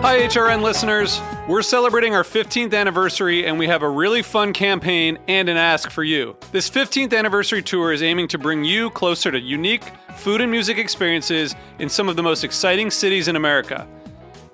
Hi, HRN listeners. We're celebrating our 15th anniversary, and we have a really fun campaign and an ask for you. This 15th anniversary tour is aiming to bring you closer to unique food and music experiences in some of the most exciting cities in America.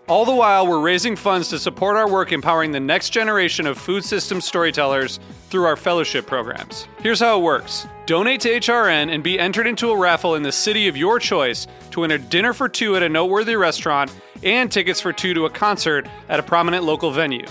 All the while, we're raising funds to support our work empowering the next generation of food system storytellers through our fellowship programs. Here's how it works. Donate to HRN and be entered into a raffle in the city of your choice to win a dinner for two at a noteworthy restaurant and tickets for two to a concert at a prominent local venue.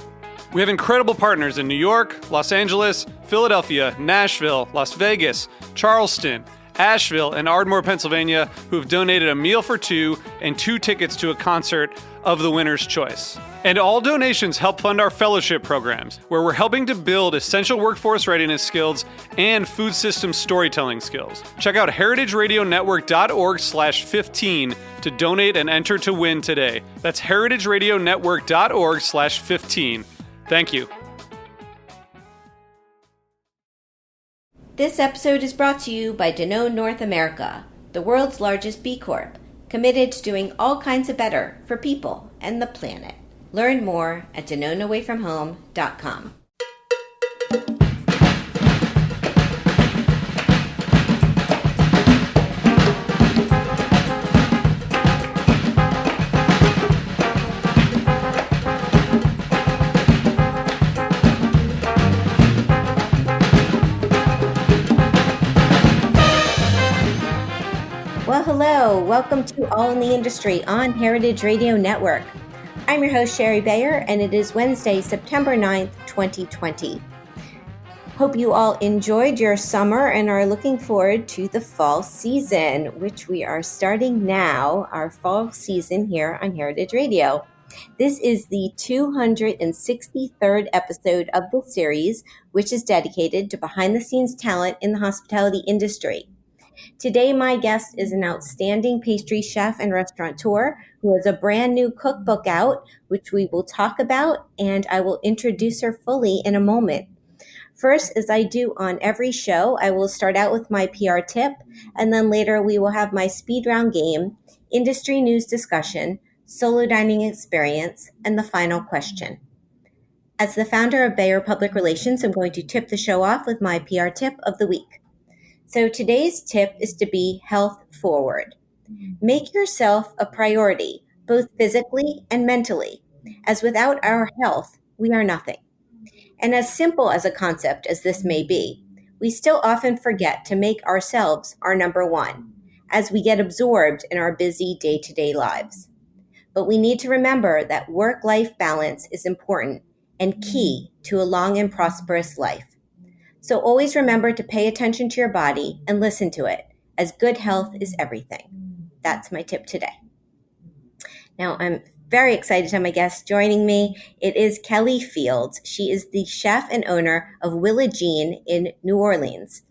We have incredible partners in New York, Los Angeles, Philadelphia, Nashville, Las Vegas, Charleston, Asheville, and Ardmore, Pennsylvania, who have donated a meal for two and two tickets to a concert of the winner's choice. And all donations help fund our fellowship programs, where we're helping to build essential workforce readiness skills and food system storytelling skills. Check out heritageradionetwork.org/15 to donate and enter to win today. That's heritageradionetwork.org/15. Thank you. This episode is brought to you by Danone North America, the world's largest B Corp, committed to doing all kinds of better for people and the planet. Learn more at DanoneAwayFromHome.com. Well, hello. Welcome to All in the Industry on Heritage Radio Network. I'm your host, Sherry Bayer, and it is Wednesday, September 9th, 2020. Hope you all enjoyed your summer and are looking forward to the fall season, which we are starting now, our fall season here on Heritage Radio. This is the 263rd episode of the series, which is dedicated to behind-the-scenes talent in the hospitality industry. Today, my guest is an outstanding pastry chef and restaurateur who has a brand new cookbook out, which we will talk about, and I will introduce her fully in a moment. First, as I do on every show, I will start out with my PR tip, and then later we will have my speed round game, industry news discussion, solo dining experience, and the final question. As the founder of Bayer Public Relations, I'm going to tip the show off with my PR tip of the week. So today's tip is to be health forward. Make yourself a priority, both physically and mentally, as without our health, we are nothing. And as simple as a concept as this may be, we still often forget to make ourselves our number one, as we get absorbed in our busy day-to-day lives. But we need to remember that work-life balance is important and key to a long and prosperous life. So always remember to pay attention to your body and listen to it, as good health is everything. That's my tip today. Now, I'm very excited to have my guest joining me. It is Kelly Fields. She is the chef and owner of Willa in New Orleans,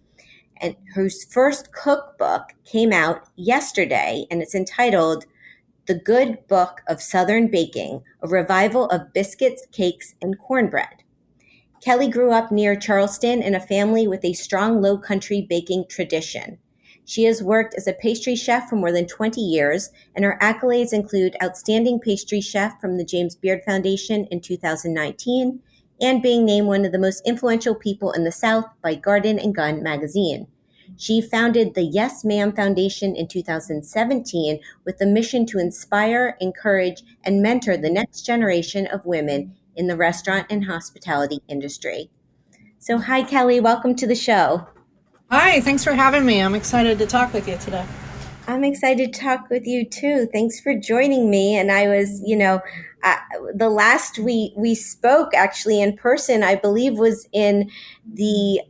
and whose first cookbook came out yesterday, and it's entitled The Good Book of Southern Baking, a revival of biscuits, cakes, and cornbread. Kelly grew up near Charleston in a family with a strong Low Country baking tradition. She has worked as a pastry chef for more than 20 years, and her accolades include Outstanding Pastry Chef from the James Beard Foundation in 2019, and being named one of the most influential people in the South by Garden and Gun magazine. She founded the Yes Ma'am Foundation in 2017 with the mission to inspire, encourage, and mentor the next generation of women in the restaurant and hospitality industry. So hi, Kelly. Welcome to the show. Hi, thanks for having me. I'm excited to talk with you today. I'm excited to talk with you too. Thanks for joining me. And I was, the last we spoke actually in person, I believe was in the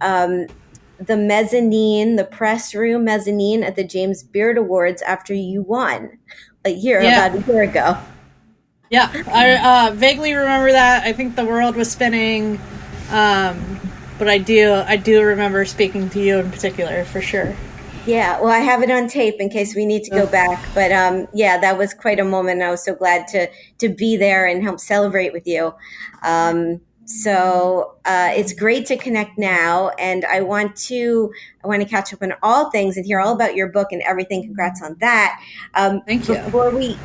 mezzanine, the press room mezzanine at the James Beard Awards after you won about a year ago. Yeah, I vaguely remember that. I think the world was spinning, but I do remember speaking to you in particular for sure. Yeah, well, I have it on tape in case we need to go back. But that was quite a moment. I was so glad to be there and help celebrate with you. So it's great to connect now, and I want to catch up on all things and hear all about your book and everything. Congrats on that. Thank you. Before we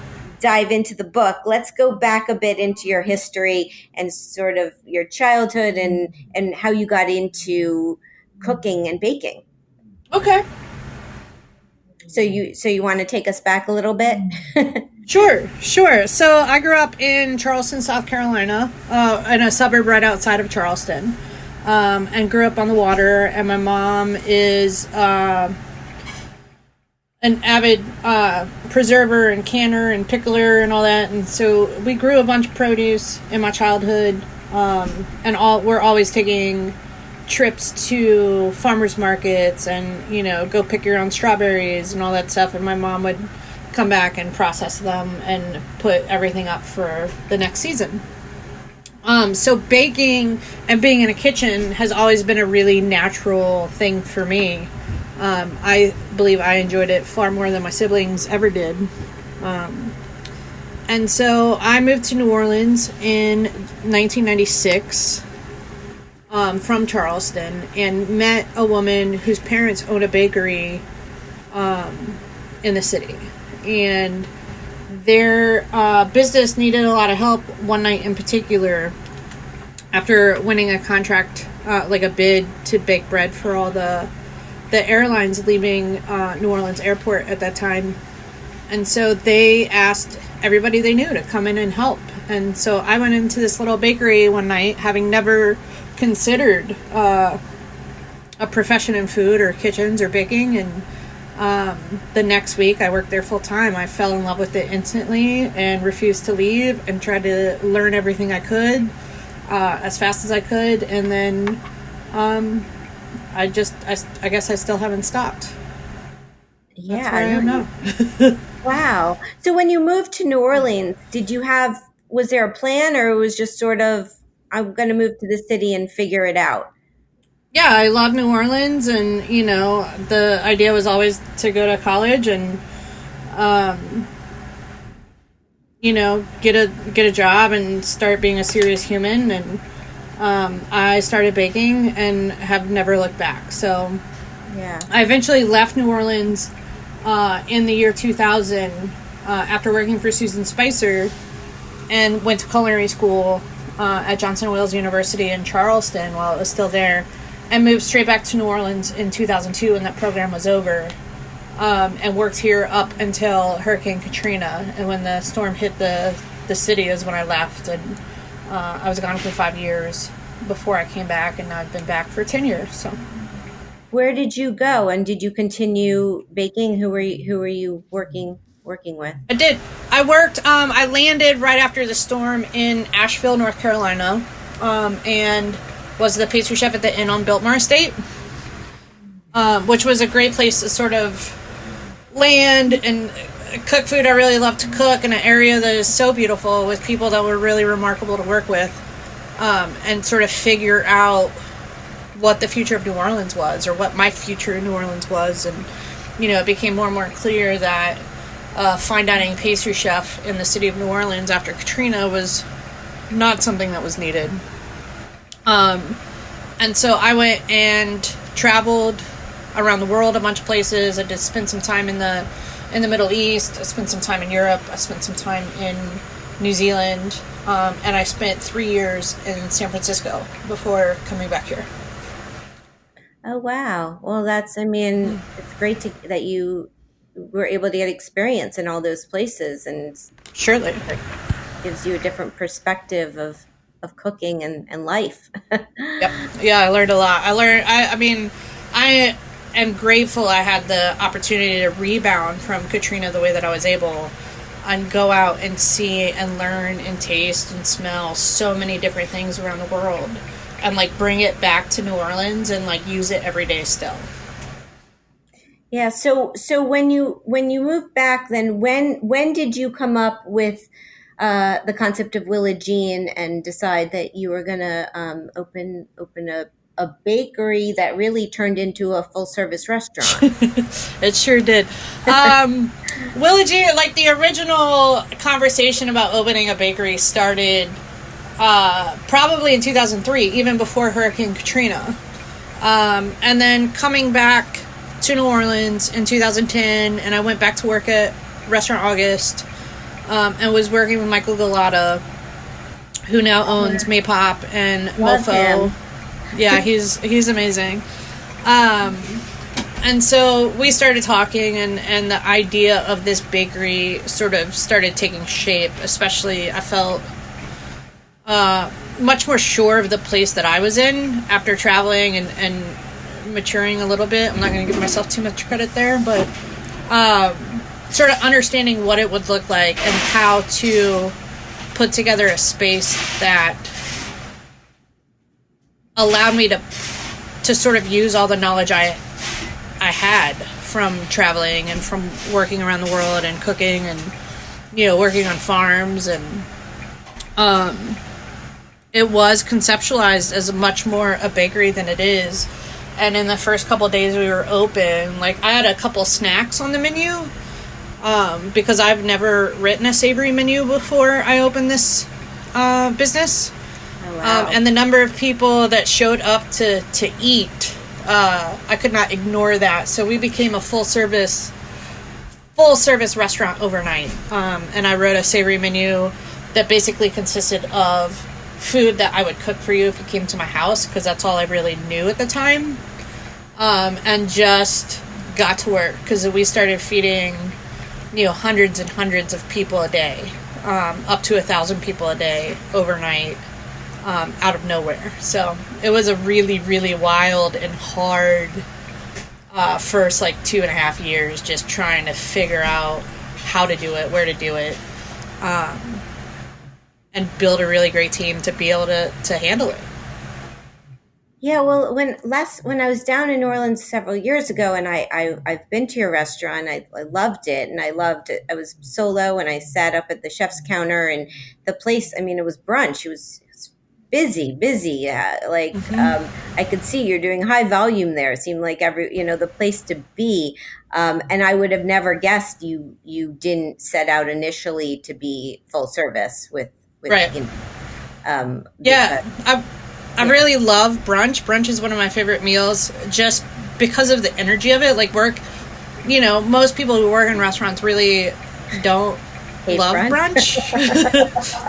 dive into the book, let's go back a bit into your history and sort of your childhood and how you got into cooking and baking. Okay. So you want to take us back a little bit? Sure. So I grew up in Charleston, South Carolina, in a suburb right outside of Charleston, and grew up on the water. And my mom is an avid preserver and canner and pickler and all that. And so we grew a bunch of produce in my childhood, and we're always taking trips to farmers markets and, go pick your own strawberries and all that stuff. And my mom would come back and process them and put everything up for the next season. So baking and being in a kitchen has always been a really natural thing for me. I believe I enjoyed it far more than my siblings ever did. And so I moved to New Orleans in 1996 from Charleston and met a woman whose parents owned a bakery in the city. And their business needed a lot of help one night in particular after winning a contract, like a bid to bake bread for all the airlines leaving New Orleans airport at that time. And so they asked everybody they knew to come in and help. And so I went into this little bakery one night, having never considered a profession in food or kitchens or baking. And the next week I worked there full time. I fell in love with it instantly and refused to leave and tried to learn everything I could as fast as I could. And then I guess I still haven't stopped. Yeah, that's where I am now. Wow. So when you moved to New Orleans, was there a plan, or it was just sort of, I'm going to move to the city and figure it out? Yeah, I love New Orleans, and the idea was always to go to college and get a job and start being a serious human. And I started baking and have never looked back. So yeah, I eventually left New Orleans in the year 2000 after working for Susan Spicer, and went to culinary school at Johnson Wales University in Charleston while it was still there, and moved straight back to New Orleans in 2002 when that program was over, and worked here up until Hurricane Katrina. And when the storm hit the city is when I left, and I was gone for 5 years before I came back, and I've been back for 10 years. So where did you go, and did you continue baking? Who were you working with? I did. I worked, I landed right after the storm in Asheville, North Carolina, and was the pastry chef at the Inn on Biltmore Estate, which was a great place to sort of land and cook food I really love to cook in an area that is so beautiful with people that were really remarkable to work with, and sort of figure out what the future of New Orleans was, or what my future in New Orleans was. And, it became more and more clear that fine dining pastry chef in the city of New Orleans after Katrina was not something that was needed. And so I went and traveled around the world a bunch of places. I did spend some time in the Middle East. I spent some time in Europe. I spent some time in New Zealand. And I spent 3 years in San Francisco before coming back here. Oh, wow. Well, it's great that you were able to get experience in all those places, and surely it gives you a different perspective of cooking and life. Yep. Yeah, I learned a lot. I am grateful I had the opportunity to rebound from Katrina the way that I was able, and go out and see and learn and taste and smell so many different things around the world, and bring it back to New Orleans and use it every day still. Yeah. So when you moved back, then when did you come up with the concept of Willa and decide that you were going to open a bakery that really turned into a full service restaurant? It sure did. Willa, the original conversation about opening a bakery started probably in 2003, even before Hurricane Katrina. And then coming back to New Orleans in 2010, and I went back to work at Restaurant August, and was working with Michael Galata, who now owns Maypop and Love Mofo. him. Yeah, he's amazing. And so we started talking, and the idea of this bakery sort of started taking shape. Especially, I felt much more sure of the place that I was in after traveling and maturing a little bit. I'm not going to give myself too much credit there, but sort of understanding what it would look like and how to put together a space that allowed me to sort of use all the knowledge I had from traveling and from working around the world and cooking and, you know, working on farms. And it was conceptualized as much more a bakery than it is. And in the first couple of days we were open, like, I had a couple snacks on the menu because I've never written a savory menu before I opened this business. Oh, wow. And the number of people that showed up to eat, I could not ignore that. So we became a full service restaurant overnight. And I wrote a savory menu that basically consisted of food that I would cook for you if you came to my house, because that's all I really knew at the time. And just got to work, because we started feeding, you know, hundreds and hundreds of people a day, up to 1,000 people a day overnight. Out of nowhere. So it was a really, really wild and hard first, like, 2.5 years, just trying to figure out how to do it, where to do it, and build a really great team to be able to handle it. Yeah, well, when I was down in New Orleans several years ago, and I've been to your restaurant, I loved it, and I loved it. I was solo, and I sat up at the chef's counter, and the place, I mean, it was brunch. It was busy. I could see you're doing high volume there. It seemed like the place to be. And I would have never guessed you didn't set out initially to be full service with Right. I really love brunch. Brunch is one of my favorite meals, just because of the energy of it. Like, most people who work in restaurants really don't love brunch.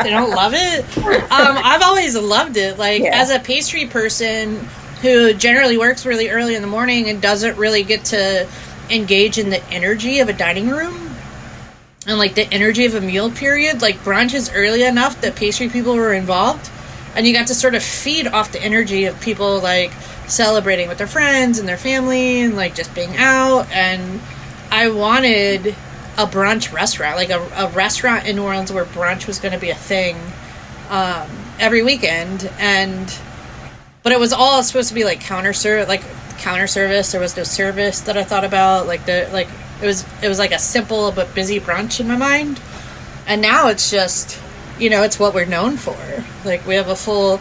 They don't love it. I've always loved it. Like, as a pastry person who generally works really early in the morning and doesn't really get to engage in the energy of a dining room and, like, the energy of a meal period, like, brunch is early enough that pastry people were involved, and you got to sort of feed off the energy of people, like, celebrating with their friends and their family and, like, just being out. And I wanted a brunch restaurant, like a restaurant in New Orleans where brunch was going to be a thing every weekend. But it was all supposed to be like counter service. There was no service that I thought about. It was like a simple but busy brunch in my mind. And now it's just, it's what we're known for. Like, we have a full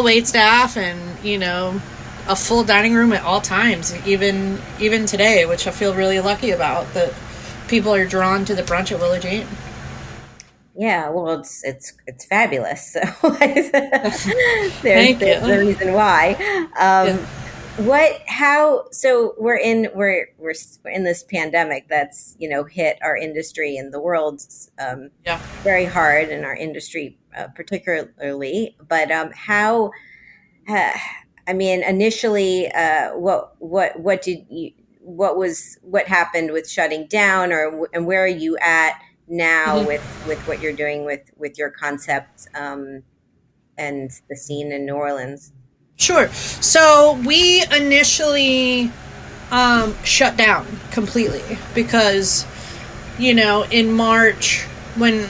wait staff and, a full dining room at all times, even today, which I feel really lucky about, that people are drawn to the brunch at Willa Jane. Yeah, well, it's fabulous. So there's the reason why. So we're in this pandemic that's hit our industry and the world very hard, in our industry particularly. But initially, what happened with shutting down, and where are you at now with what you're doing with your concepts and the scene in New Orleans? Sure. So we initially shut down completely because, in March, when,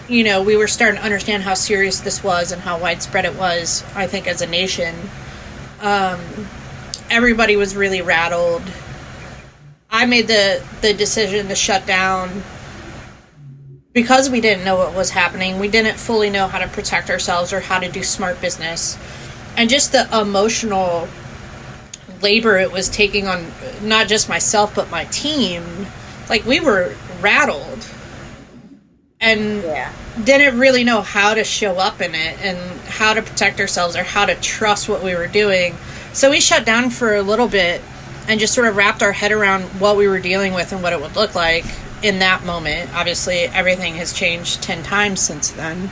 we were starting to understand how serious this was and how widespread it was, I think, as a nation, everybody was really rattled. I made the decision to shut down because we didn't know what was happening. We didn't fully know how to protect ourselves or how to do smart business. And just the emotional labor it was taking on not just myself, but my team. Like, we were rattled and didn't really know how to show up in it and how to protect ourselves or how to trust what we were doing. So we shut down for a little bit and just sort of wrapped our head around what we were dealing with and what it would look like. in that moment. Obviously, everything has changed 10 times since then.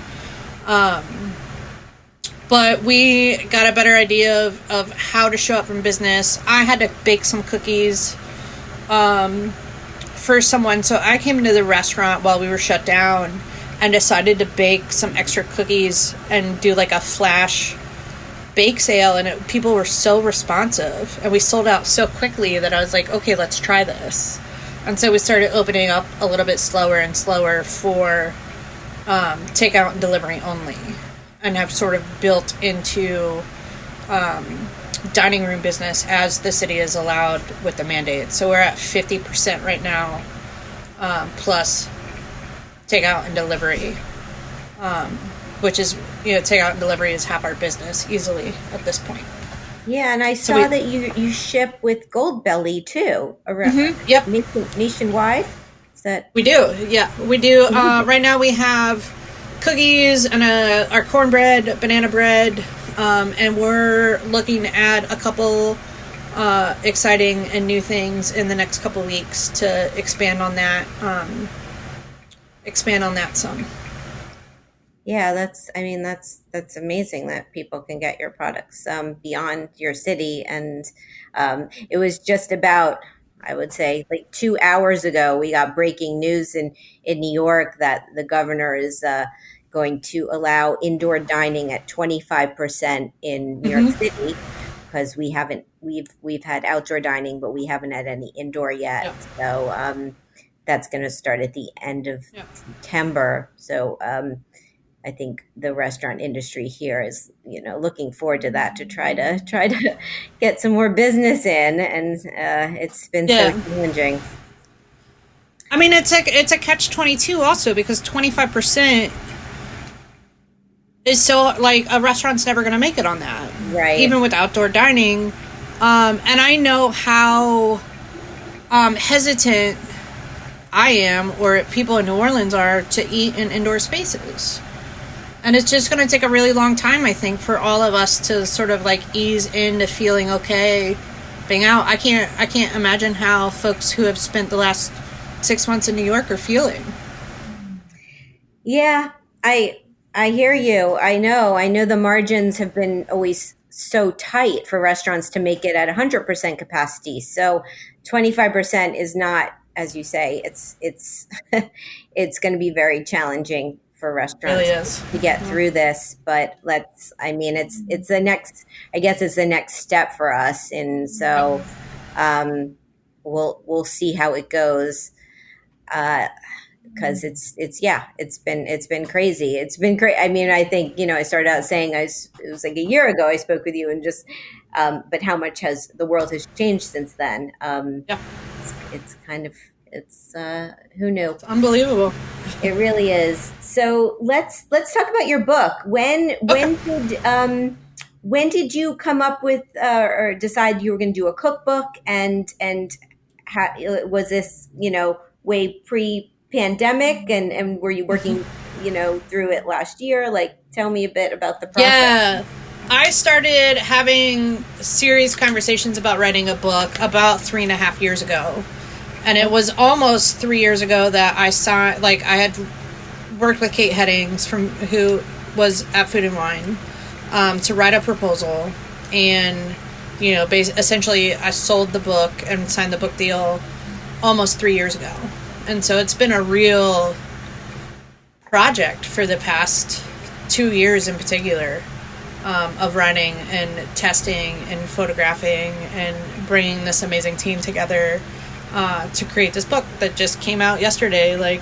But we got a better idea of how to show up in business. I had to bake some cookies for someone. So I came into the restaurant while we were shut down and decided to bake some extra cookies and do like a flash bake sale. And people were so responsive. And we sold out so quickly that I was like, okay, let's try this. And so we started opening up a little bit slower and slower for takeout and delivery only. And have sort of built into dining room business as the city is allowed with the mandate. So we're at 50% right now, plus takeout and delivery, which is, takeout and delivery is half our business easily at this point. Yeah, and I saw that you ship with Goldbelly too, around Yep, nationwide. Is that we do? Yeah, we do. Right now we have cookies and our cornbread, banana bread, and we're looking to add a couple exciting and new things in the next couple weeks to expand on that some. Yeah, that's amazing that people can get your products beyond your city. And it was just about, I would say, like 2 hours ago, we got breaking news in New York that the governor is going to allow indoor dining at 25% in New York City, because we've had outdoor dining, but we haven't had any indoor yet. Yep. So that's going to start at the end of September. So I think the restaurant industry here is, looking forward to that, to try to get some more business in, and it's been so challenging. I mean, it's a catch-22 also, because 25% is so, like, a restaurant's never going to make it on that, right? Even with outdoor dining, and I know how hesitant I am, or people in New Orleans are, to eat in indoor spaces. And it's just going to take a really long time, I think, for all of us to sort of like ease into feeling okay being out. I can't imagine how folks who have spent the last 6 months in New York are feeling. Yeah, I hear you. I know the margins have been always so tight for restaurants to make it at 100% capacity. So 25% is not, as you say, it's it's going to be very challenging for restaurants to get through this. But it's the next step for us. And so we'll see how it goes. Because it's been crazy. It's been great. I mean, I think, I started out saying it was like a year ago I spoke with you, and just, but how much the world has changed since then. It's who knew? It's unbelievable. It really is. So let's talk about your book. When did you come up with or decide you were going to do a cookbook, and how was this, way pre-pandemic, and were you working, through it last year? Like, tell me a bit about the process. Yeah. I started having serious conversations about writing a book about 3.5 years ago. And it was almost 3 years ago that I had worked with Kate Headings, who was at Food and Wine, to write a proposal. And, essentially I sold the book and signed the book deal almost 3 years ago. And so it's been a real project for the past 2 years in particular, of writing and testing and photographing and bringing this amazing team together to create this book that just came out yesterday, like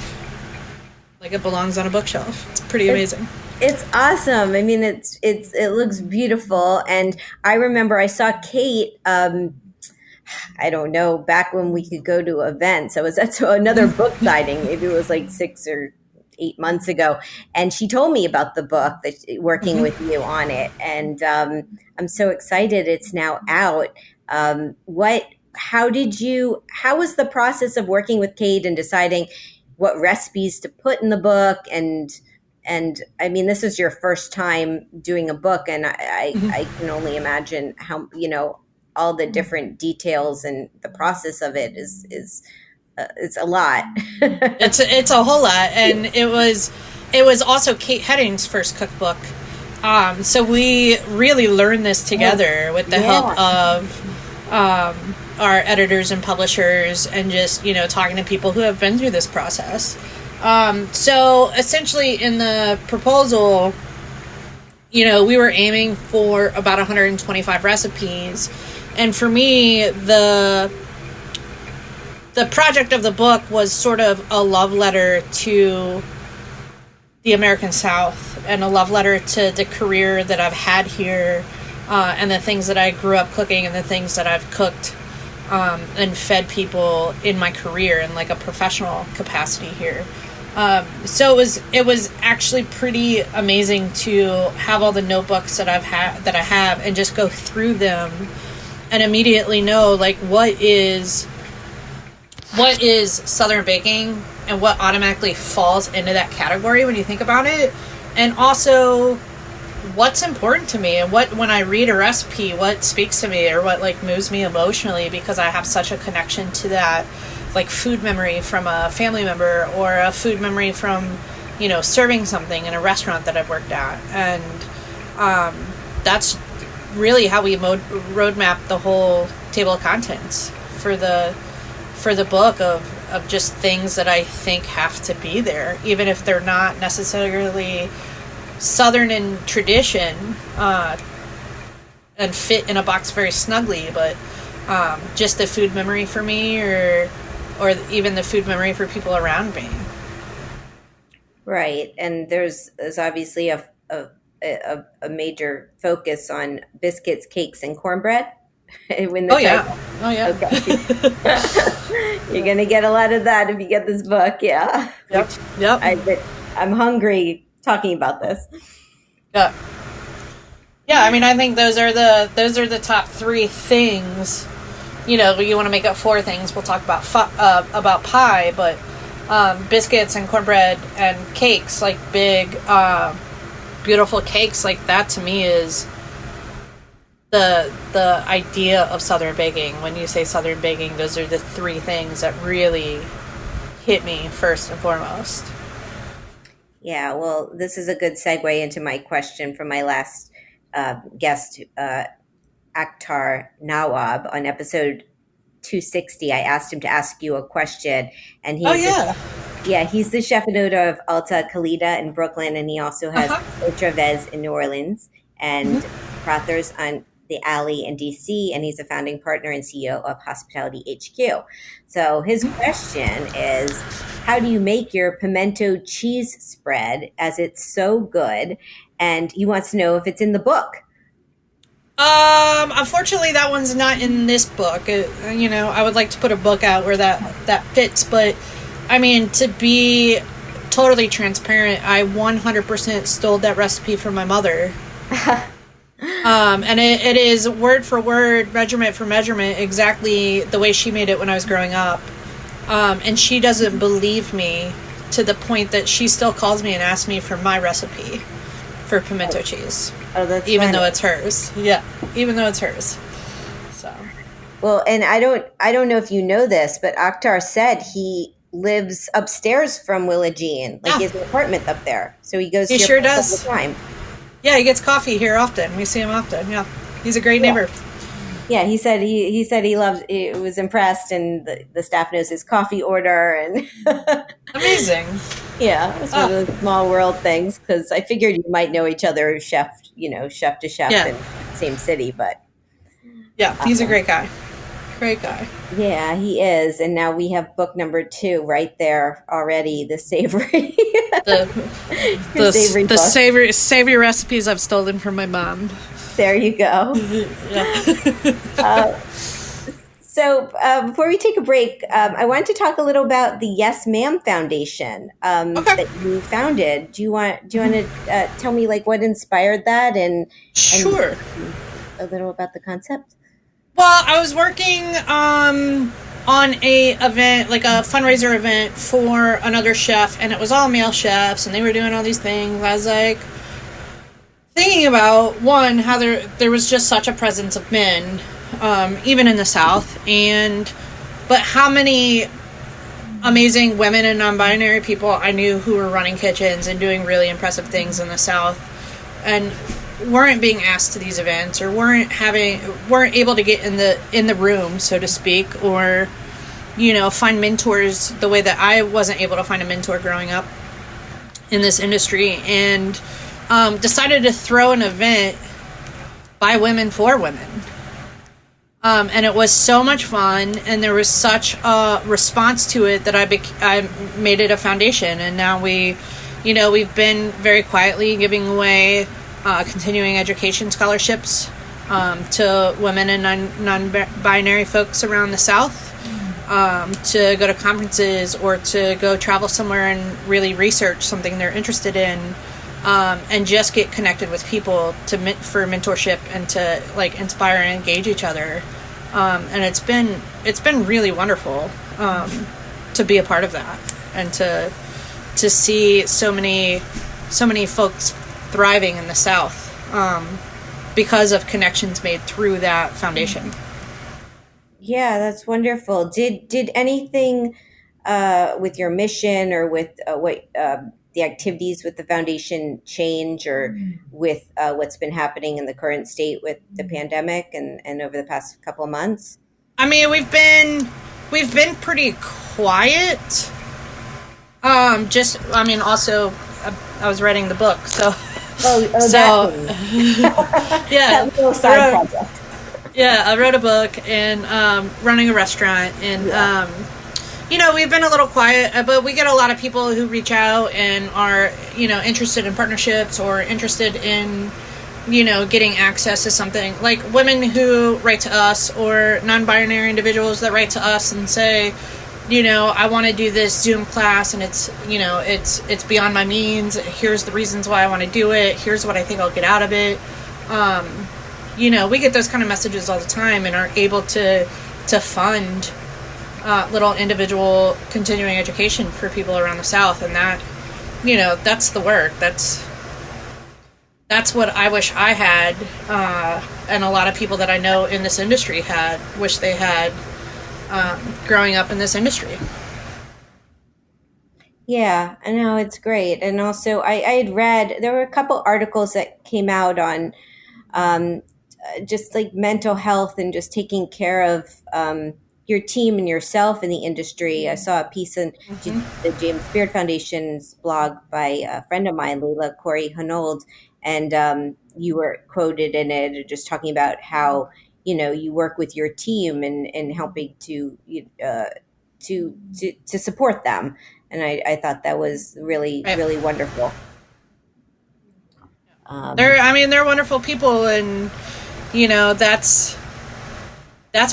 it belongs on a bookshelf. It's pretty amazing. It's awesome. I mean, it looks beautiful. And I remember I saw Kate, I don't know, back when we could go to events. I was at another book signing. Maybe it was like 6 or 8 months ago. And she told me about the book, working with you on it. And I'm so excited it's now out. How was the process of working with Kate and deciding what recipes to put in the book? And I mean, this is your first time doing a book, and I can only imagine how, all the different details and the process of it is it's a lot. It's a whole lot, and it was also Kate Heading's first cookbook. So we really learned this together with the help of our editors and publishers, and just, you know, talking to people who have been through this process. So essentially in the proposal, you know, we were aiming for about 125 recipes. And for me, the project of the book was sort of a love letter to the American South, and a love letter to the career that I've had here, and the things that I grew up cooking, and the things that I've cooked and fed people in my career in like a professional capacity here. So it was actually pretty amazing to have all the notebooks that I have, and just go through them and immediately know, like, what is Southern baking and what automatically falls into that category when you think about it, and also what's important to me, and what, when I read a recipe, what speaks to me, or what like moves me emotionally, because I have such a connection to that, like food memory from a family member, or a food memory from, you know, serving something in a restaurant that I've worked at. And that's really how we roadmap the whole table of contents for the book, of just things that I think have to be there, even if they're not necessarily Southern in tradition, and fit in a box very snugly, but just the food memory for me, or even the food memory for people around me. Right, and there's obviously a major focus on biscuits, cakes, and cornbread. Oh yeah. Okay. You're gonna get a lot of that if you get this book. Yeah. Yep. I'm hungry talking about this. Yeah. Yeah. I mean, I think those are the top three things. You know, you want to make up four things. We'll talk about pie, but biscuits and cornbread and cakes, like big, beautiful cakes, like that to me is the idea of Southern baking. When you say Southern baking, those are the three things that really hit me first and foremost. Yeah, well, this is a good segue into my question from my last guest, Akhtar Nawab, on episode 260. I asked him to ask you a question, and he's the chef and owner of Alta Calida in Brooklyn, and he also has Otravez in New Orleans, and Crothers on the Alley in DC, and he's a founding partner and CEO of Hospitality HQ. So his question is, how do you make your pimento cheese spread, as it's so good? And he wants to know if it's in the book. Unfortunately, that one's not in this book. You know, I would like to put a book out where that fits, but I mean, to be totally transparent, I 100% stole that recipe from my mother. And it is word for word, measurement for measurement, exactly the way she made it when I was growing up. And she doesn't believe me, to the point that she still calls me and asks me for my recipe for pimento cheese. Oh, that's even funny. though it's hers. Yeah, even though it's hers. So, well, and I don't know if you know this, but Akhtar said he lives upstairs from Willa Jean, like his apartment up there. So he goes. He here sure all does. the time. Yeah, he gets coffee here often. We see him often. Yeah, he's a great neighbor. Yeah, he said he loves. He was impressed, and the staff knows his coffee order, and amazing. Yeah, it's one of those small world things, because I figured you might know each other, chef to chef in the same city, but yeah, he's a great guy. Great guy. Yeah, he is. And now we have book number 2 right there already, the savory. the savory recipes I've stolen from my mom. There you go. So before we take a break, I wanted to talk a little about the Yes Ma'am Foundation that you founded. Do you want to tell me like what inspired that and sure, a little about the concept? Well, I was working on a event, like a fundraiser event for another chef, and it was all male chefs, and they were doing all these things. I was like thinking about, one, how there was just such a presence of men, even in the South, but how many amazing women and non-binary people I knew who were running kitchens and doing really impressive things in the South, and weren't being asked to these events, or weren't able to get in the room, so to speak, or find mentors the way that I wasn't able to find a mentor growing up in this industry, and decided to throw an event by women for women. And it was so much fun, and there was such a response to it that I made it a foundation, and now we've been very quietly giving away continuing education scholarships to women and non-binary folks around the South, to go to conferences or to go travel somewhere and really research something they're interested in, and just get connected with people for mentorship and to inspire and engage each other. And it's been really wonderful to be a part of that, and to see so many folks thriving in the South because of connections made through that foundation. Yeah, that's wonderful. Did anything with your mission or with the activities with the foundation change, or with what's been happening in the current state with the pandemic and over the past couple of months? I mean, we've been pretty quiet. Also, I was writing the book, so. That yeah, that little side project. Yeah, I wrote a book and running a restaurant, and we've been a little quiet, but we get a lot of people who reach out and are interested in partnerships or interested in getting access to something, like women who write to us, or non-binary individuals that write to us and say, I want to do this Zoom class, and it's beyond my means. Here's the reasons why I want to do it. Here's what I think I'll get out of it. We get those kind of messages all the time, and are able to fund little individual continuing education for people around the South. And that, that's the work. That's what I wish I had, and a lot of people that I know in this industry wish they had, growing up in this industry. Yeah, I know, it's great. And also, I had read, there were a couple articles that came out on just like mental health and just taking care of your team and yourself in the industry. I saw a piece in the James Beard Foundation's blog by a friend of mine, Leila Corey Hanold, and you were quoted in it just talking about how you work with your team and helping to support them, and I thought that was really wonderful. They're wonderful people, and that's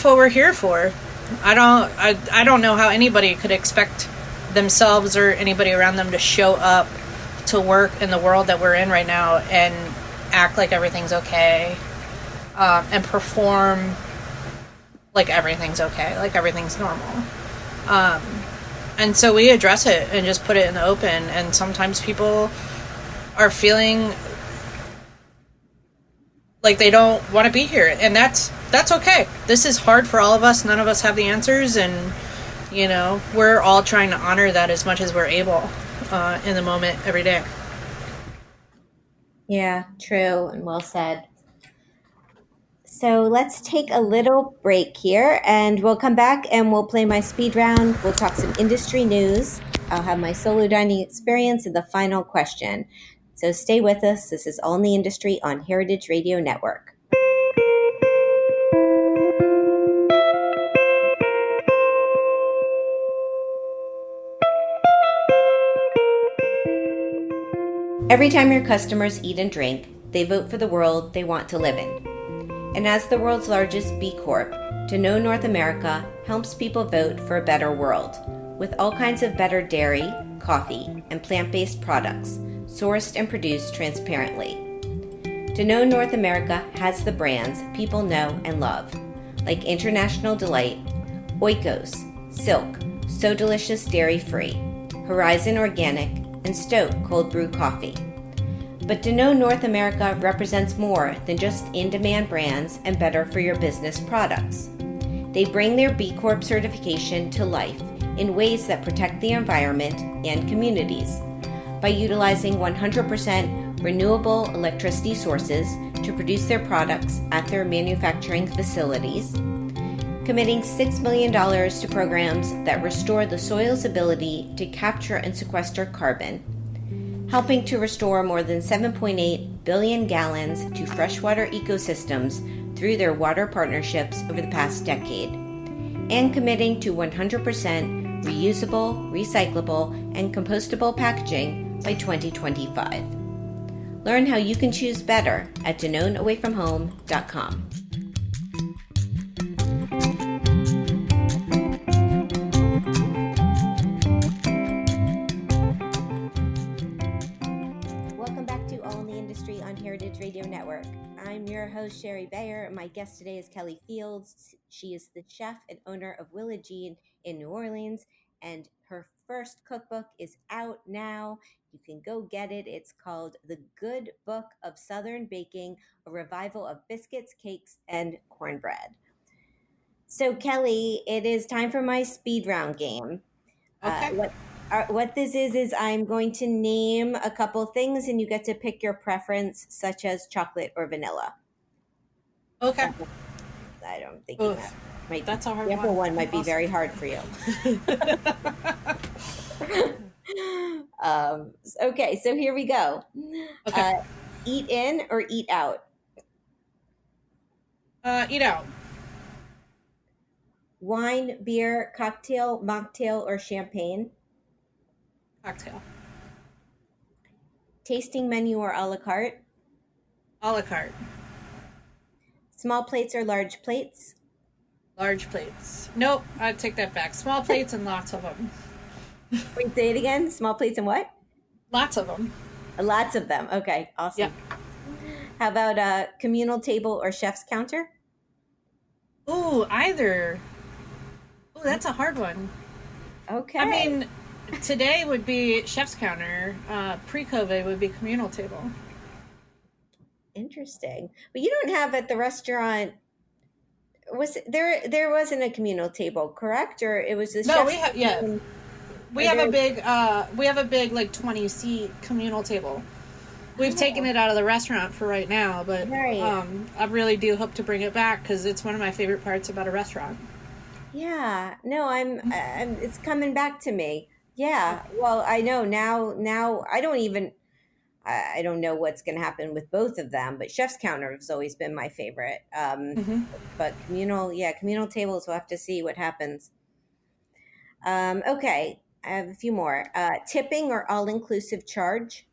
what we're here for. I don't know how anybody could expect themselves or anybody around them to show up to work in the world that we're in right now and act like everything's okay, and perform like everything's okay, like everything's normal. And so we address it and just put it in the open. And sometimes people are feeling like they don't want to be here, and that's okay. This is hard for all of us. None of us have the answers, and we're all trying to honor that as much as we're able in the moment every day. Yeah, true, and well said. So let's take a little break here, and we'll come back and we'll play my speed round. We'll talk some industry news. I'll have my solo dining experience and the final question. So stay with us. This is All in the Industry on Heritage Radio Network. Every time your customers eat and drink, they vote for the world they want to live in. And as the world's largest B Corp, To Know North America helps people vote for a better world, with all kinds of better dairy, coffee, and plant-based products, sourced and produced transparently. To Know North America has the brands people know and love, like International Delight, Oikos, Silk, So Delicious Dairy Free, Horizon Organic, and Stoke Cold Brew Coffee. But To Know North America represents more than just in-demand brands and better for your business products. They bring their B Corp certification to life in ways that protect the environment and communities by utilizing 100% renewable electricity sources to produce their products at their manufacturing facilities, committing $6 million to programs that restore the soil's ability to capture and sequester carbon, helping to restore more than 7.8 billion gallons to freshwater ecosystems through their water partnerships over the past decade, and committing to 100% reusable, recyclable, and compostable packaging by 2025. Learn how you can choose better at DanoneAwayFromHome.com. Welcome back to All in the Industry on Heritage Radio Network. I'm your host, Sherry Bayer, and my guest today is Kelly Fields. She is the chef and owner of Willa in New Orleans, and her first cookbook is out now. You can go get it. It's called The Good Book of Southern Baking, a revival of biscuits, cakes, and cornbread. So, Kelly, it is time for my speed round game. Okay. What this is I'm going to name a couple things, and you get to pick your preference, such as chocolate or vanilla. Okay. I don't think that's a hard the upper one. one might be very hard for you. Okay, so here we go. Okay. Eat in or eat out? Eat out. Wine, beer, cocktail, mocktail, or champagne? Cocktail. Tasting menu or a la carte? A la carte. Small plates or large plates? Large plates. Nope, I take that back. Small plates and lots of them. Wait, say it again. Small plates and what? Lots of them. Lots of them. Okay, awesome. Yeah. How about a communal table or chef's counter? Ooh, either. Ooh, that's a hard one. Okay. I mean, today would be chef's counter. Pre-COVID would be communal table. Interesting. But you don't have at the restaurant. Was there wasn't a communal table, correct? Or it was the No, chef's we have we have a big like 20-seat communal table. We've taken it out of the restaurant for right now, but Right. I really do hope to bring it back because it's one of my favorite parts about a restaurant. Yeah. No, I'm it's coming back to me. Yeah. Well, I know now I don't know what's going to happen with both of them, but chef's counter has always been my favorite. But communal tables, we'll have to see what happens. Okay. I have a few more. Tipping or all-inclusive charge?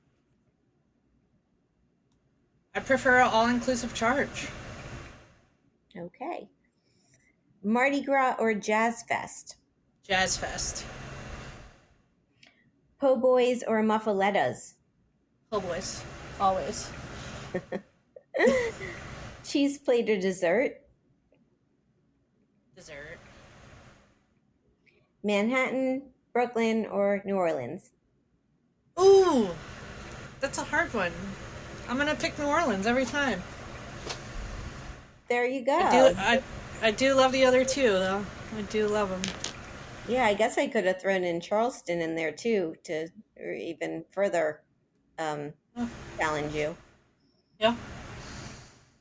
I prefer an all-inclusive charge. Okay. Mardi Gras or Jazz Fest? Jazz Fest. Po' boys or muffalettas? Oh, boys. Always. Cheese plate or dessert? Dessert. Manhattan, Brooklyn, or New Orleans? Ooh, that's a hard one. I'm going to pick New Orleans every time. There you go. I do love the other two, though. I do love them. Yeah, I guess I could have thrown in Charleston in there too to even further challenge you. Yeah.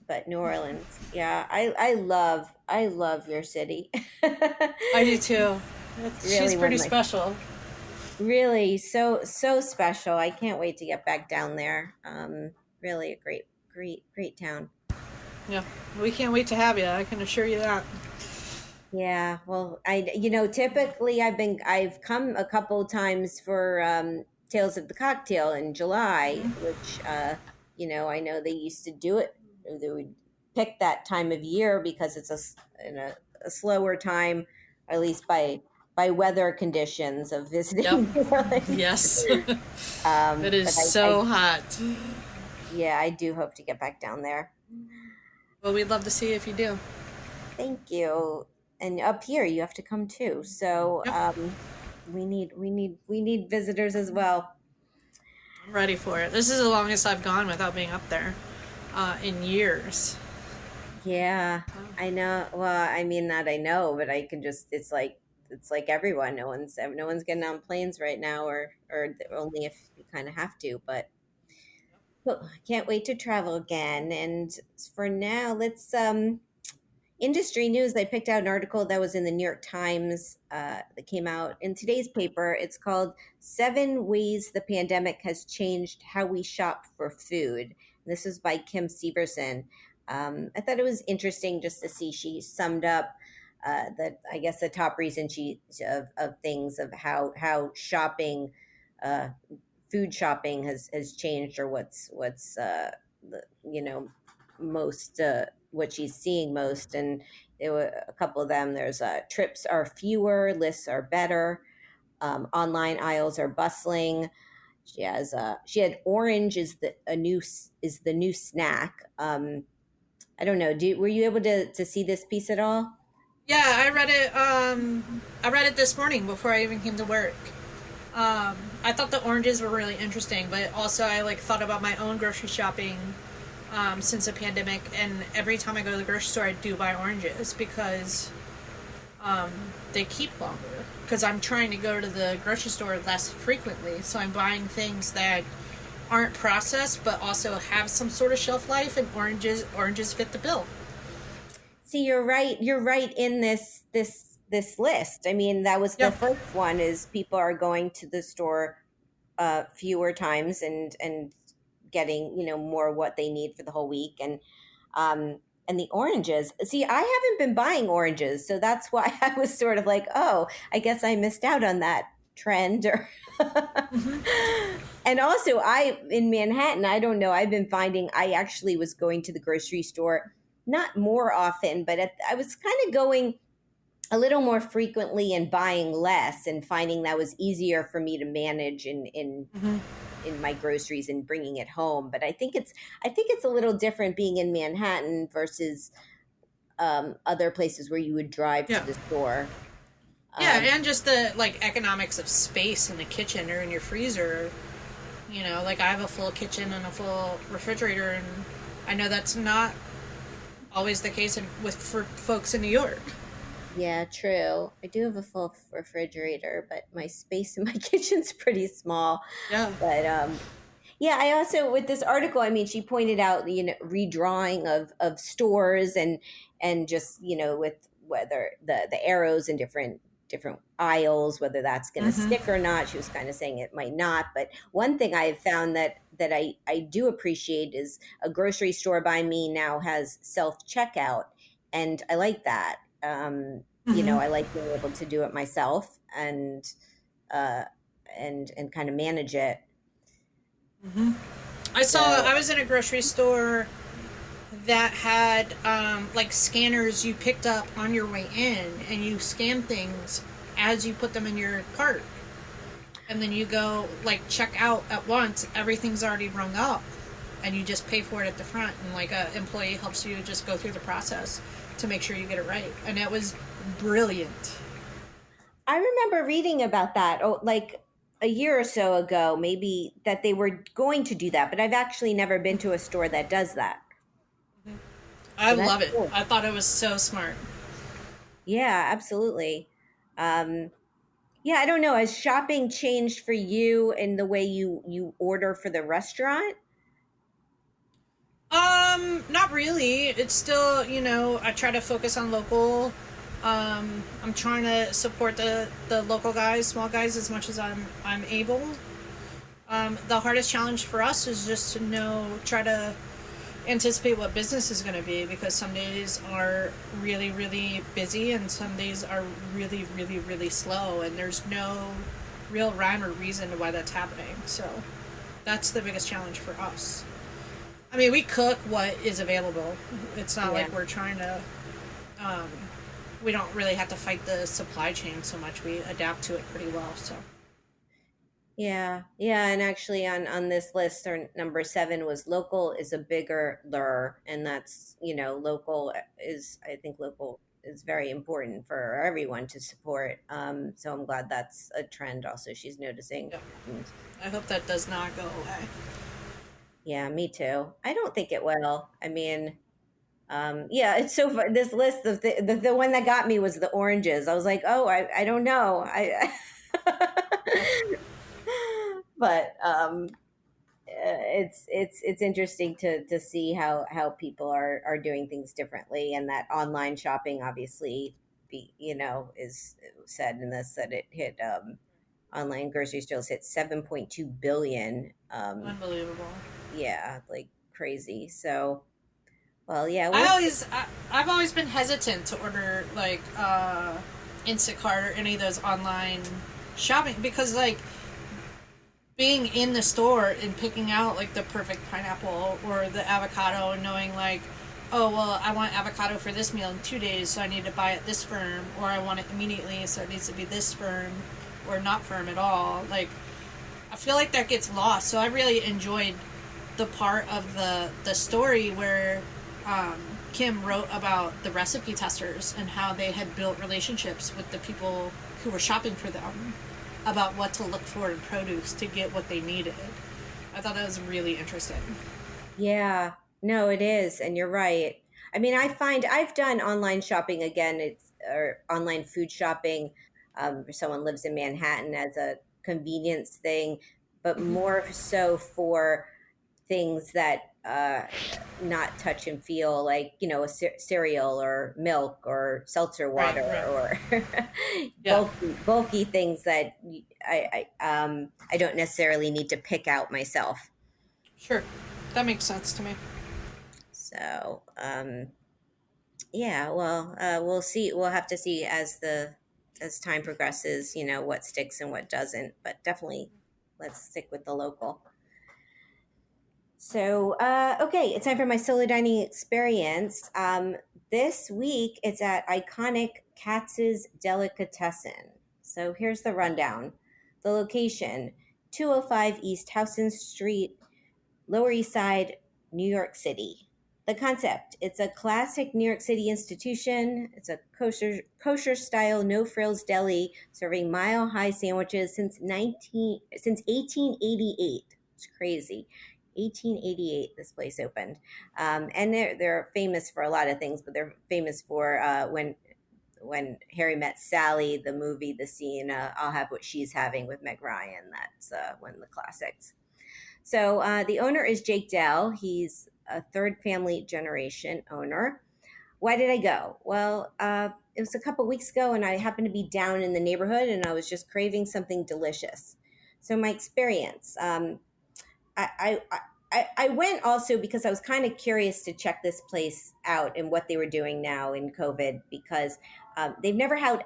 But New Orleans, yeah, I love your city. I do too. She's pretty special. Really, so special. I can't wait to get back down there. Really a great town. Yeah, we can't wait to have you. I can assure you that. Yeah, well, typically I've come a couple times for Tales of the Cocktail in July, which I know they used to do it. They would pick that time of year because it's a slower time, at least by weather conditions of visiting. Yep. Yes. It is hot. Yeah, I do hope to get back down there. Well, we'd love to see you if you do. Thank you. And up here, you have to come too. So we need visitors as well. I'm ready for it. This is the longest I've gone without being up there in years. Yeah, I know. Well, I mean, that I know, but I can just, it's like it's like everyone. No one's getting on planes right now, or only if you kind of have to. But well, I can't wait to travel again. And for now, let's industry news. I picked out an article that was in the New York Times that came out in today's paper. It's called Seven Ways the Pandemic Has Changed How We Shop for Food. This is by Kim Severson. I thought it was interesting just to see she summed up that I guess the top reason of things of how shopping, uh, food shopping has changed, or what's the, most what she's seeing most. And there were a couple of them. There's trips are fewer, lists are better, online aisles are bustling. She had orange is the new snack. I don't know. Were you able to see this piece at all? Yeah, I read it. I read it this morning before I even came to work. I thought the oranges were really interesting, but also I thought about my own grocery shopping since the pandemic, and every time I go to the grocery store, I do buy oranges because they keep longer. Because I'm trying to go to the grocery store less frequently, so I'm buying things that aren't processed but also have some sort of shelf life, and oranges fit the bill. See, you're right. You're right in this list. I mean, that was the first one. Is people are going to the store fewer times and getting more what they need for the whole week. And the oranges. See, I haven't been buying oranges, so that's why I was sort of like, oh, I guess I missed out on that trend. Or and also, I in Manhattan, I don't know. I've been finding I actually was going to the grocery store not more often, but I was kind of going a little more frequently and buying less, and finding that was easier for me to manage in my groceries and bringing it home. But I think it's a little different being in Manhattan versus other places where you would drive to the store. Yeah, and just the economics of space in the kitchen or in your freezer. I have a full kitchen and a full refrigerator, and I know that's not always the case for folks in New York. Yeah, true. I do have a full refrigerator, but my space in my kitchen's pretty small. Yeah. But yeah, I also with this article, I mean, she pointed out redrawing of stores and just with whether the arrows in different aisles, whether that's going to stick or not. She was kind of saying it might not. But one thing I have found that I do appreciate is a grocery store by me now has self checkout, and I like that. I like being able to do it myself uh, and kind of manage it. I was in a grocery store that had scanners you picked up on your way in, and you scan things as you put them in your cart, and then you go check out at once. Everything's already rung up, and you just pay for it at the front, and a employee helps you just go through the process to make sure you get it right. And it was brilliant. I remember reading about that, a year or so ago, maybe, that they were going to do that, but I've actually never been to a store that does that. I love it. Cool. I thought it was so smart. Yeah, absolutely. Yeah, I don't know. Has shopping changed for you in the way you order for the restaurant? Not really. It's still, I try to focus on local. I'm trying to support the local guys, small guys, as much as I'm able. The hardest challenge for us is just to try to anticipate what business is going to be, because some days are really, really busy and some days are really, really, really slow, and there's no real rhyme or reason to why that's happening. So that's the biggest challenge for us. I mean, we cook what is available. It's not like we're trying to we don't really have to fight the supply chain so much. We adapt to it pretty well. So Yeah, and actually on this list, our number 7 was local is a bigger lure, and that's I think local is very important for everyone to support. So I'm glad that's a trend also she's noticing. yeah. I hope that does not go away. Yeah, me too. I don't think it will. I mean, Yeah, it's so fun. This list of the one that got me was the oranges. I was like, oh, I don't know. But it's interesting to see how people are doing things differently, and that online shopping obviously is said in this that it hit online grocery stores hit 7.2 billion. Unbelievable. Yeah, like crazy. So well, yeah, I've always been hesitant to order like Instacart or any of those online shopping because like being in the store and picking out like the perfect pineapple or the avocado and knowing like, oh well, I want avocado for this meal in 2 days, so I need to buy it this firm, or I want it immediately, so it needs to be this firm or not firm at all. Like I feel like that gets lost. So I really enjoyed the part of the story where Kim wrote about the recipe testers and how they had built relationships with the people who were shopping for them about what to look for in produce to get what they needed. I thought that was really interesting. yeah, no, it is, and you're right. I mean, I find I've done online shopping again. It's or online food shopping for someone lives in Manhattan as a convenience thing, but more so for things that not touch and feel, like a cereal or milk or seltzer Right, water right. or Yeah, bulky things that I don't necessarily need to pick out myself. sure. That makes sense to me. So yeah, well, we'll see. We'll have to see as time progresses, what sticks and what doesn't. But definitely, let's stick with the local. So, okay, it's time for my solo dining experience. This week, it's at iconic Katz's Delicatessen. So, here's the rundown. The location: 205 East Houston Street, Lower East Side, New York City. The concept: it's a classic New York City institution. It's a kosher style, no frills deli serving mile high sandwiches since 1888. It's crazy. 1888, this place opened, and they're famous for a lot of things, but they're famous for when Harry Met Sally, the movie, the scene, I'll have what she's having with Meg Ryan. That's one of the classics. So the owner is Jake Dell. He's a third family generation owner. Why did I go? Well, it was a couple weeks ago, and I happened to be down in the neighborhood, and I was just craving something delicious. So my experience, I went also because I was kind of curious to check this place out and what they were doing now in COVID, because they've never had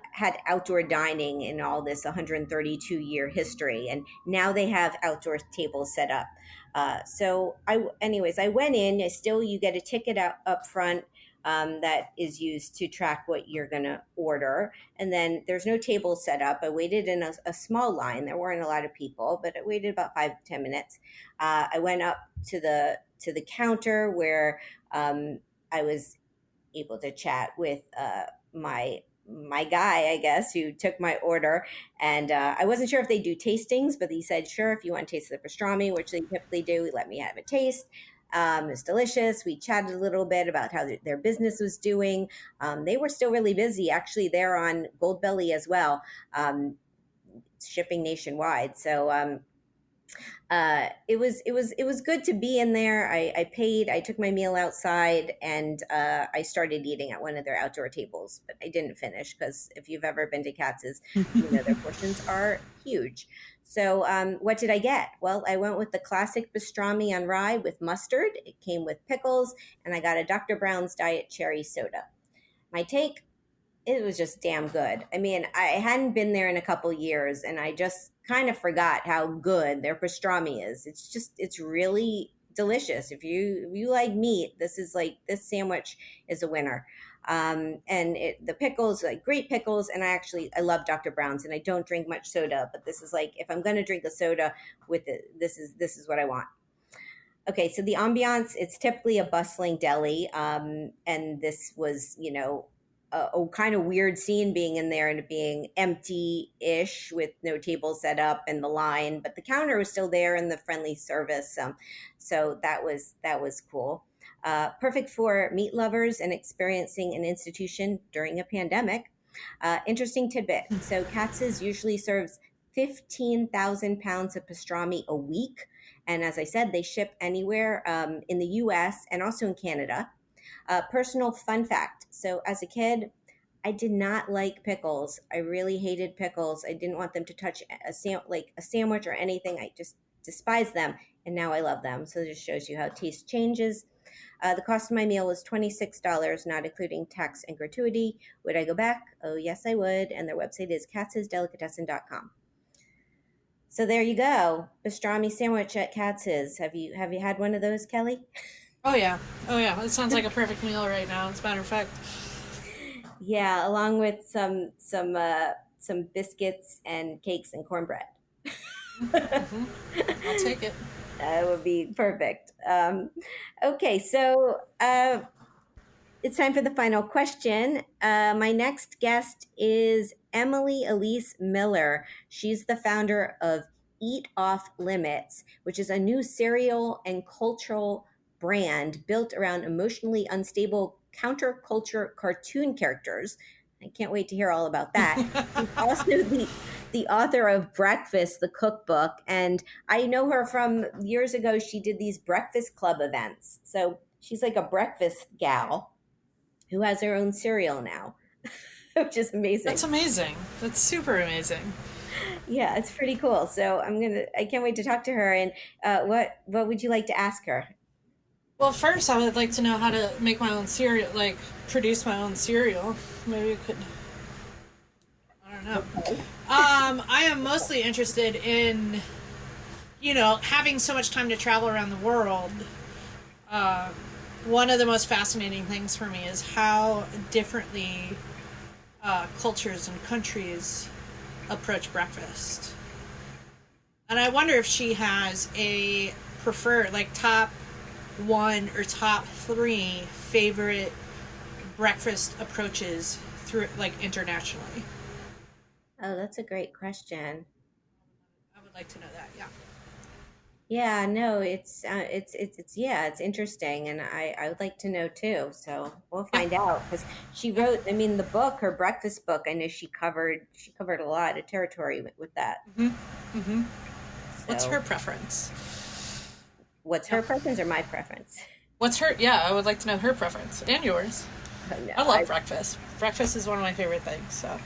outdoor dining in all this 132-year history, and now they have outdoor tables set up. Anyways, I went in. Still, you get a ticket out up front. That is used to track what you're going to order. And then there's no table set up. I waited in a small line. There weren't a lot of people, but I waited about 5 to 10 minutes. I went up to the counter where I was able to chat with my guy, I guess, who took my order. And I wasn't sure if they do tastings, but he said, sure, if you want to taste the pastrami, which they typically do, let me have a taste. It's delicious. We chatted a little bit about how their business was doing. They were still really busy. Actually, they're on Goldbelly as well, shipping nationwide. So it was good to be in there. I paid. I took my meal outside, and I started eating at one of their outdoor tables, but I didn't finish because if you've ever been to Katz's, their portions are huge. So what did I get? Well, I went with the classic pastrami on rye with mustard. It came with pickles, and I got a Dr. Brown's Diet Cherry Soda. My take: it was just damn good. I mean, I hadn't been there in a couple years, and I just kind of forgot how good their pastrami is. It's really delicious. If you like meat, this sandwich is a winner. And the pickles, like great pickles, and I love Dr. Brown's, and I don't drink much soda, but this is like, if I'm going to drink a soda with it, this is what I want. Okay, so the ambiance, it's typically a bustling deli, and this was, a kind of weird scene being in there and it being empty-ish with no table set up and the line, but the counter was still there and the friendly service. So that was cool. Perfect for meat lovers and experiencing an institution during a pandemic. Interesting tidbit. So Katz's usually serves 15,000 pounds of pastrami a week. And as I said, they ship anywhere in the US and also in Canada. Personal fun fact. So as a kid, I did not like pickles. I really hated pickles. I didn't want them to touch like a sandwich or anything. I just despised them. And now I love them. So it just shows you how taste changes. The cost of my meal was $26, not including tax and gratuity. Would I go back? Oh, yes, I would. And their website is katzsdelicatessen.com. So there you go. Pastrami sandwich at Katz's. Have you had one of those, Kelly? Oh yeah. It sounds like a perfect meal right now. As a matter of fact. Yeah, along with some biscuits and cakes and cornbread. I'll take it. That would be perfect. Okay, so it's time for the final question. My next guest is Emily Elise Miller. She's the founder of Eat Off Limits, which is a new cereal and cultural brand built around emotionally unstable counterculture cartoon characters. I can't wait to hear all about that. She's also the author of Breakfast, the cookbook, and I know her from years ago. She did these breakfast club events. So she's like a breakfast gal who has her own cereal now, which is amazing. That's amazing. That's super amazing. Yeah, it's pretty cool. So I can't wait to talk to her. And what would you like to ask her? Well, first I would like to know how to make my own cereal, like produce my own cereal. Maybe you could. I don't know. Okay. I am mostly interested in, having so much time to travel around the world. One of the most fascinating things for me is how differently cultures and countries approach breakfast. And I wonder if she has a preferred, like, top one or top three favorite breakfast approaches through, like, internationally. Oh, that's a great question. I would like to know that. Yeah. Yeah, no, it's interesting, and I would like to know too. So we'll find out because she wrote. I mean, the book, her breakfast book. I know she covered a lot of territory with that. So, what's her preference? What's her preference or my preference? What's her? Yeah, I would like to know her preference and yours. No, I love breakfast. Breakfast is one of my favorite things. So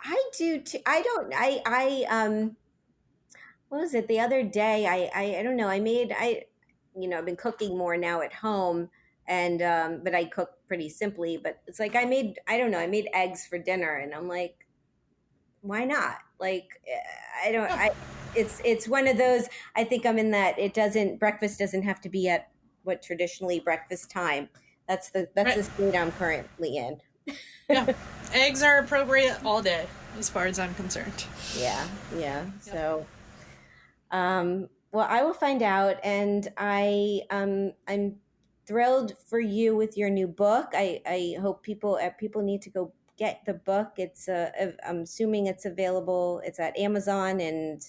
I do too. I don't. What was it the other day? I don't know. I've been cooking more now at home, and but I cook pretty simply. But it's like I made eggs for dinner, and I'm like, why not? Like, I don't. I it's one of those. I think I'm in that. Breakfast doesn't have to be at what traditionally breakfast time. That's the state I'm currently in. Yeah, eggs are appropriate all day, as far as I'm concerned. Yeah. So, well, I will find out, and I'm thrilled for you with your new book. I hope people need to go get the book. I'm assuming it's available. It's at Amazon, and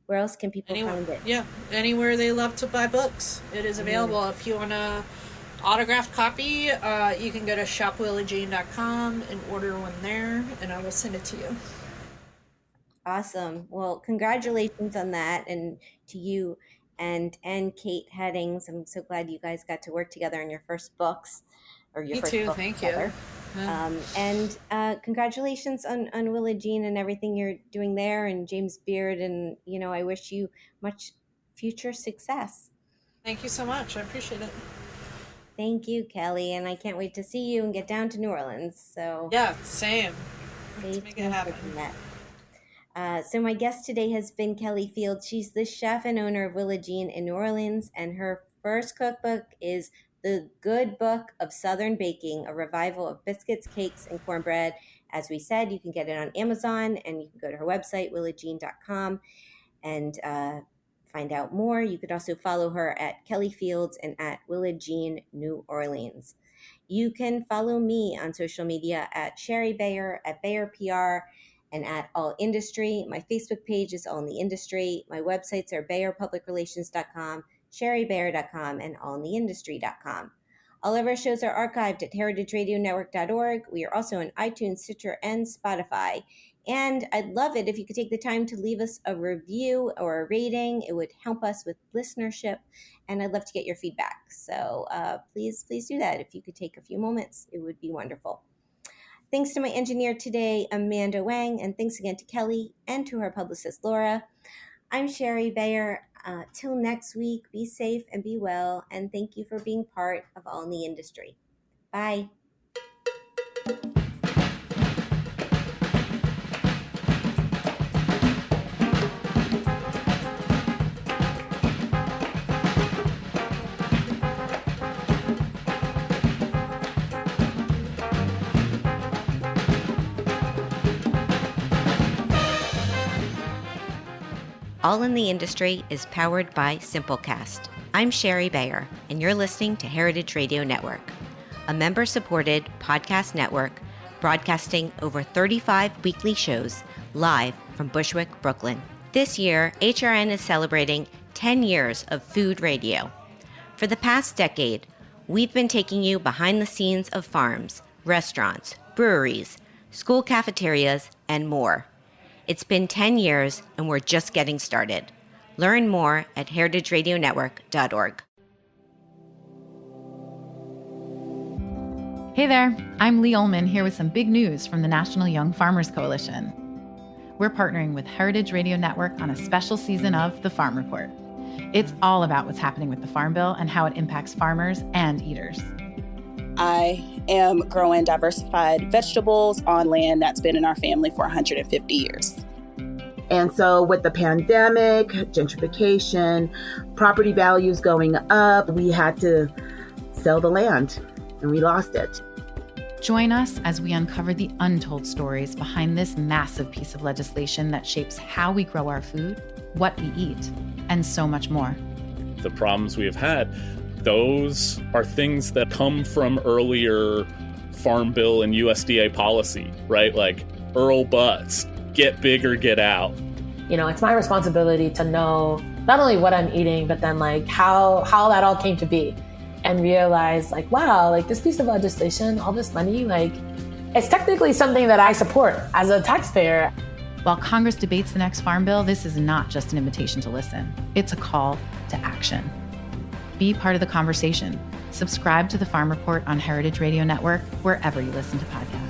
where else can people find it? Yeah, anywhere they love to buy books, it is available. If you want a autographed copy, you can go to shopwillajane.com and order one there, and I will send it to you. Awesome. Well, congratulations on that, and to you and Kate Headings. I'm so glad you guys got to work together on your first books, or your Me first too. book Thank together. you. And congratulations on Willa Jean and everything you're doing there, and James Beard, and I wish you much future success. Thank you so much. I appreciate it. Thank you, Kelly, and I can't wait to see you and get down to New Orleans. So yeah, same. Let's make it happen. So my guest today has been Kelly Fields. She's the chef and owner of Willa Jean in New Orleans, and her first cookbook is The Good Book of Southern Baking, a revival of biscuits, cakes, and cornbread. As we said, you can get it on Amazon, and you can go to her website, willajane.com, and find out more. You could also follow her at Kelly Fields and at Willa Jean New Orleans. You can follow me on social media at Sherry Bayer, at Bayer PR, and at All Industry. My Facebook page is All in the Industry. My websites are BayerPublicRelations.com sherrybear.com, and allintheindustry.com. All of our shows are archived at heritageradionetwork.org. We are also on iTunes, Stitcher, and Spotify. And I'd love it if you could take the time to leave us a review or a rating. It would help us with listenership, and I'd love to get your feedback. So please do that. If you could take a few moments, it would be wonderful. Thanks to my engineer today, Amanda Wang, and thanks again to Kelly and to her publicist, Laura. I'm Sherry Bayer. Till next week, be safe and be well, and thank you for being part of All in the Industry. Bye. All in the Industry is powered by Simplecast. I'm Sherry Bayer, and you're listening to Heritage Radio Network, a member-supported podcast network broadcasting over 35 weekly shows live from Bushwick, Brooklyn. This year, HRN is celebrating 10 years of food radio. For the past decade, we've been taking you behind the scenes of farms, restaurants, breweries, school cafeterias, and more. It's been 10 years, and we're just getting started. Learn more at heritageradionetwork.org. Hey there, I'm Lee Ullman here with some big news from the National Young Farmers Coalition. We're partnering with Heritage Radio Network on a special season of The Farm Report. It's all about what's happening with the Farm Bill and how it impacts farmers and eaters. I am growing diversified vegetables on land that's been in our family for 150 years. And so with the pandemic, gentrification, property values going up, we had to sell the land and we lost it. Join us as we uncover the untold stories behind this massive piece of legislation that shapes how we grow our food, what we eat, and so much more. The problems we have had, those are things that come from earlier Farm Bill and USDA policy, right? Like Earl Butts, get big or get out. You know, it's my responsibility to know not only what I'm eating, but then like how that all came to be and realize like, wow, like this piece of legislation, all this money, like it's technically something that I support as a taxpayer. While Congress debates the next Farm Bill, this is not just an invitation to listen. It's a call to action. Be part of the conversation. Subscribe to the Farm Report on Heritage Radio Network, wherever you listen to podcasts.